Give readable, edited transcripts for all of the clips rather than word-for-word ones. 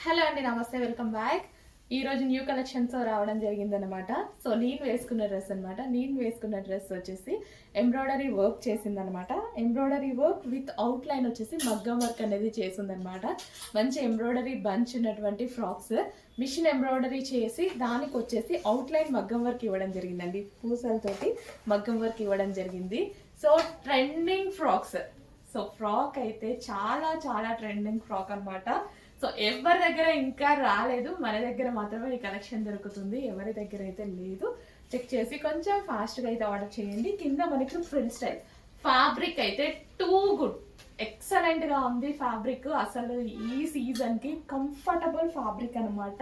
Hello అండి, నమస్తే, welcome back. ఈరోజు న్యూ కలెక్షన్తో రావడం జరిగిందనమాట. సో నేను వేసుకున్న డ్రెస్ వచ్చేసి ఎంబ్రాయిడరీ వర్క్ చేసిందనమాట. Embroidery work with out line వచ్చేసి మగ్గం వర్క్ అనేది చేసిందనమాట. మంచి ఎంబ్రాయిడరీ బంచ్ ఉన్నటువంటి ఫ్రాక్స్ మిషన్ ఎంబ్రాయిడరీ చేసి దానికి వచ్చేసి అవుట్ లైన్ మగ్గం వర్క్ ఇవ్వడం జరిగిందండి. పూసలతోటి మగ్గం వర్క్ ఇవ్వడం జరిగింది. So trending frocks. So frock అయితే చాలా చాలా ట్రెండింగ్ ఫ్రాక్ అనమాట. సో ఎవరి దగ్గర ఇంకా రాలేదు, మన దగ్గర మాత్రమే ఈ కలెక్షన్ దొరుకుతుంది. ఎవరి దగ్గర అయితే లేదు చెక్ చేసి కొంచెం ఫాస్ట్గా అయితే ఆర్డర్ చేయండి. కింద మనకి ఫ్రిల్ స్టైల్ ఫ్యాబ్రిక్ అయితే టూ గుడ్, ఎక్సలెంట్గా ఉంది ఫ్యాబ్రిక్. అసలు ఈ సీజన్కి కంఫర్టబుల్ ఫ్యాబ్రిక్ అనమాట.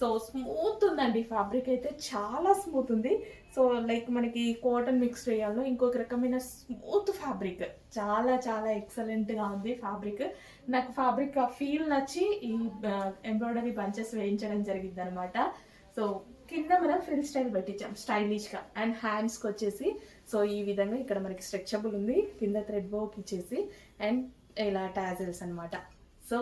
సో స్మూత్ ఉందండి ఫ్యాబ్రిక్ అయితే, చాలా స్మూత్ ఉంది. సో లైక్ మనకి కాటన్ మిక్స్ చేయాలో ఇంకొక రకమైన స్మూత్ ఫ్యాబ్రిక్, చాలా చాలా ఎక్సలెంట్గా ఉంది ఫ్యాబ్రిక్. నాకు ఫ్యాబ్రిక్ ఫీల్ నచ్చి ఈ ఎంబ్రాయిడరీ బంచెస్ వేయించడం జరిగింది అనమాట. సో కింద మనం ఫ్రిల్ స్టైల్ పెట్టించాం స్టైలిష్గా. అండ్ హ్యాండ్స్కి వచ్చేసి సో ఈ విధంగా ఇక్కడ మనకి స్ట్రెచబుల్ ఉంది, కింద థ్రెడ్ వర్క్ ఇచ్చేసి అండ్ ఇలా టాజిల్స్ అనమాట. సో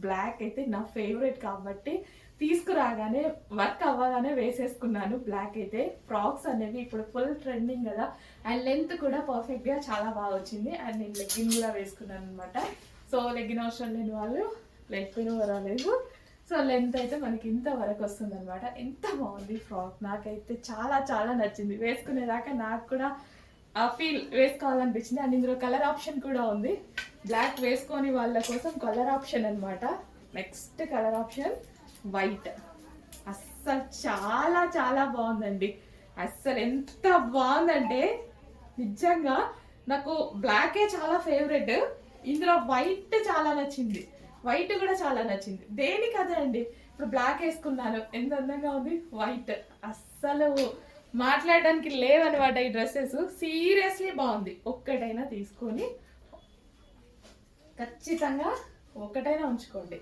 బ్లాక్ అయితే నా ఫేవరెట్ కాబట్టి తీసుకురాగానే వర్క్ అవ్వగానే వేసేసుకున్నాను. బ్లాక్ అయితే ఫ్రాక్స్ అనేవి ఇప్పుడు ఫుల్ ట్రెండింగ్ కదా, అండ్ లెంత్ కూడా పర్ఫెక్ట్గా చాలా బాగా వచ్చింది. అండ్ నేను లెగ్గిన్ కూడా వేసుకున్నాను అనమాట. సో లెగ్గిన్ అవసరం లేని వాళ్ళు లేకపోయినా పర్వాలేదు. సో లెంత్ అయితే మనకి ఇంత వరకు వస్తుంది అనమాట. ఎంత బాగుంది ఫ్రాక్, నాకైతే చాలా చాలా నచ్చింది. వేసుకునేదాకా నాకు కూడా ఆ ఫీల్ వేసుకోవాలనిపించింది. అండ్ ఇందులో కలర్ ఆప్షన్ కూడా ఉంది. బ్లాక్ వేసుకొని వాళ్ళ కోసం కలర్ ఆప్షన్ అనమాట. Next colour option white. అస్సలు చాలా చాలా బాగుందండి. అస్సలు ఎంత బాగుందంటే నిజంగా నాకు బ్లాకే చాలా ఫేవరెట్, ఇందులో వైట్ చాలా నచ్చింది. వైట్ కూడా చాలా నచ్చింది. దేనికి అదే అండి, ఇప్పుడు బ్లాక్ వేసుకున్నాను, ఎంత అందంగా ఉంది వైట్. అస్సలు మాట్లాడడానికి లేవన్నమాట ఈ డ్రెస్సెస్. సీరియస్లీ బాగుంది. ఒక్కటైనా తీసుకొని ఖచ్చితంగా ఒకటైనా ఉంచుకోండి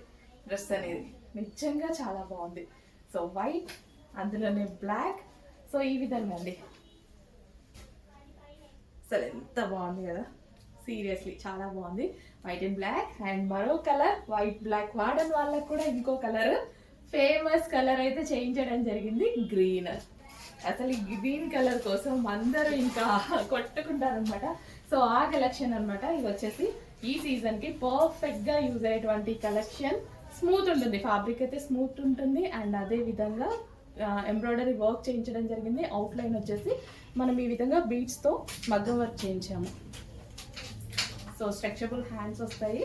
డ్రెస్ అనేది, నిజంగా చాలా బాగుంది. సో వైట్, అందులోనే బ్లాక్. సో ఈ విధంగా అండి, అసలు ఎంత బాగుంది కదా, సీరియస్లీ చాలా బాగుంది. White and black. అండ్ మరో కలర్ వైట్ బ్లాక్ వాడని వాళ్ళకు కూడా ఇంకో కలర్, ఫేమస్ కలర్ అయితే చేయించడం జరిగింది, గ్రీన్. అసలు ఈ గ్రీన్ కలర్ కోసం అందరూ ఇంకా కొట్టుకుంటారనమాట. సో ఆ కలెక్షన్ అనమాట. ఇది వచ్చేసి ఈ సీజన్కి పర్ఫెక్ట్గా యూజ్ అయ్యేటువంటి కలెక్షన్. స్మూత్ ఉంటుంది ఫ్యాబ్రిక్ అయితే, స్మూత్ ఉంటుంది. అండ్ అదే విధంగా ఎంబ్రాయిడరీ వర్క్ చేయించడం జరిగింది. అవుట్లైన్ వచ్చేసి మనం ఈ విధంగా బీడ్స్తో మగ్గం వర్క్ చేయించాము. సో స్ట్రెచబుల్ హ్యాండ్స్ వస్తాయి.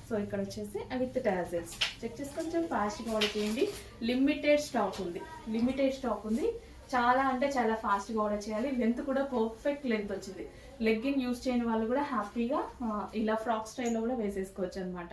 సో ఇక్కడ వచ్చేసి విత్ టాజిల్స్. చెక్ చేసి కొంచెం ఫాస్ట్గా ఆర్డర్ చేయండి. లిమిటెడ్ స్టాక్ ఉంది. చాలా అంటే చాలా ఫాస్ట్గా ఆర్డర్ చేయాలి. లెంత్ కూడా పర్ఫెక్ట్ లెంత్ వచ్చింది. లెగ్గిన్ యూజ్ చేయని వాళ్ళు కూడా హ్యాపీగా ఇలా ఫ్రాక్ స్టైల్లో కూడా వేసేసుకోవచ్చు అనమాట.